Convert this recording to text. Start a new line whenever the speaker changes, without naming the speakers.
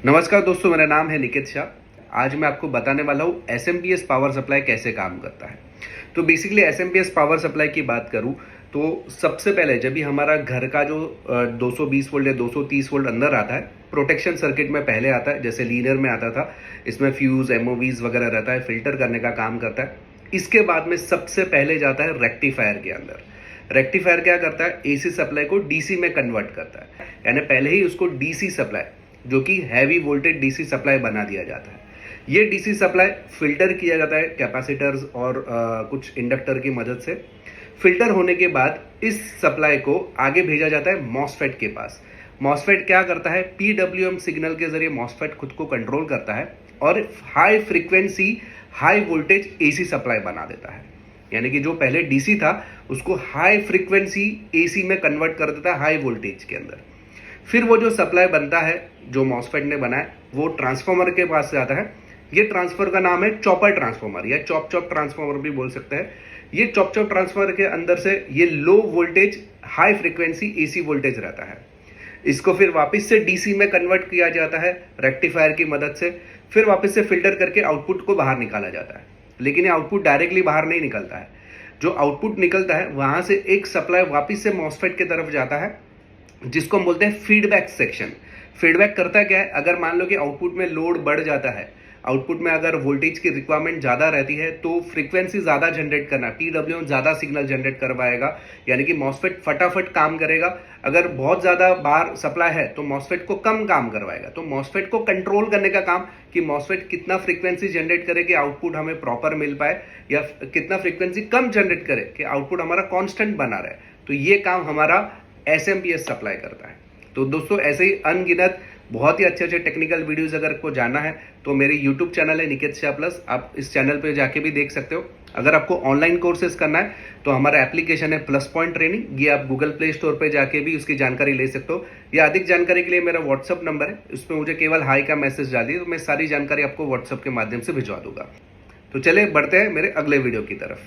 नमस्कार दोस्तों, मेरा नाम है निकेत शाह। आज मैं आपको बताने वाला हूँ एसएमपीएस पावर सप्लाई कैसे काम करता है। तो बेसिकली एसएमपीएस पावर सप्लाई की बात करूँ तो सबसे पहले जब भी हमारा घर का जो 220 वोल्ट या 230 वोल्ट अंदर आता है, प्रोटेक्शन सर्किट में पहले आता है, जैसे लीनियर में आता था। इसमें फ्यूज एमओवीज वगैरह रहता है, फिल्टर करने का काम करता है। इसके बाद में सबसे पहले जाता है रेक्टिफायर के अंदर। रेक्टिफायर क्या करता है, एसी सप्लाई को डीसी में कन्वर्ट करता है, यानी पहले ही उसको डीसी सप्लाई, जो कि हैवी वोल्टेज डीसी सप्लाई बना दिया जाता है। ये डीसी सप्लाई फिल्टर किया जाता है कैपेसिटर्स और कुछ इंडक्टर की मदद से। फिल्टर होने के बाद इस सप्लाई को आगे भेजा जाता है मॉसफेट के पास। मॉसफेट क्या करता है, पीडब्ल्यूएम सिग्नल के जरिए मॉसफेट खुद को कंट्रोल करता है और high frequency high voltage AC supply बना देता है। यानी कि जो पहले डीसी था उसको हाई फ्रीक्वेंसी एसी में कन्वर्ट कर देता है, हाई वोल्टेज के अंदर। फिर वो जो सप्लाई बनता है जो मॉसफेट ने बनाया, वो ट्रांसफार्मर के पास से आता है। ये ट्रांसफर का नाम है चॉपर ट्रांसफार्मर या चॉप चॉप ट्रांसफार्मर भी बोल सकते हैं। ये चॉप चॉप ट्रांसफार्मर के अंदर से ये low voltage high frequency AC voltage रहता है। इसको फिर वापस से डीसी में कन्वर्ट किया जाता है रेक्टिफायर की मदद से। फिर वापस से फिल्टर करके आउटपुट को बाहर निकाला जाता है। लेकिन ये आउटपुट डायरेक्टली बाहर नहीं निकलता है। जो आउटपुट निकलता है वहां से एक सप्लाई वापस से मॉसफेट की तरफ जाता है, जिसको हम बोलते हैं फीडबैक सेक्शन। फीडबैक करता क्या है, अगर मान लो कि आउटपुट में लोड बढ़ जाता है, आउटपुट में अगर वोल्टेज की रिक्वायरमेंट ज़्यादा रहती है तो फ्रीक्वेंसी ज़्यादा जनरेट करना, पीडब्ल्यूएम ज़्यादा सिग्नल जनरेट करवाएगा, यानी कि मॉसफेट फटाफट काम करेगा। अगर बहुत ज़्यादा बाहर सप्लाई है तो मॉसफेट को कम काम करवाएगा। तो मॉसफेट को कंट्रोल करने का काम कि मॉसफेट कितना फ्रीक्वेंसी जनरेट करे कि आउटपुट हमें प्रॉपर मिल पाए, या कितना फ्रीक्वेंसी कम जनरेट करे कि आउटपुट हमारा कॉन्स्टेंट बना रहे। तो ये काम हमारा एसएमपीएस सप्लाई करता है। तो दोस्तों, ऐसे ही अनगिनत बहुत ही अच्छे अच्छे टेक्निकल वीडियोस अगर आपको जानना है तो मेरी यूट्यूब चैनल है निकेत शाह प्लस, आप इस चैनल पे जाके भी देख सकते हो। अगर आपको ऑनलाइन कोर्सेज करना है तो हमारा एप्लीकेशन है प्लस पॉइंट ट्रेनिंग, ये आप गूगल प्ले स्टोर पे जाके भी उसकी जानकारी ले सकते हो। या अधिक जानकारी के लिए मेरा व्हाट्सअप नंबर है, उसमें मुझे केवल हाई का मैसेज डालिए तो मैं सारी जानकारी आपको व्हाट्सअप के माध्यम से भिजवा दूंगा। तो चले बढ़ते हैं मेरे अगले वीडियो की तरफ।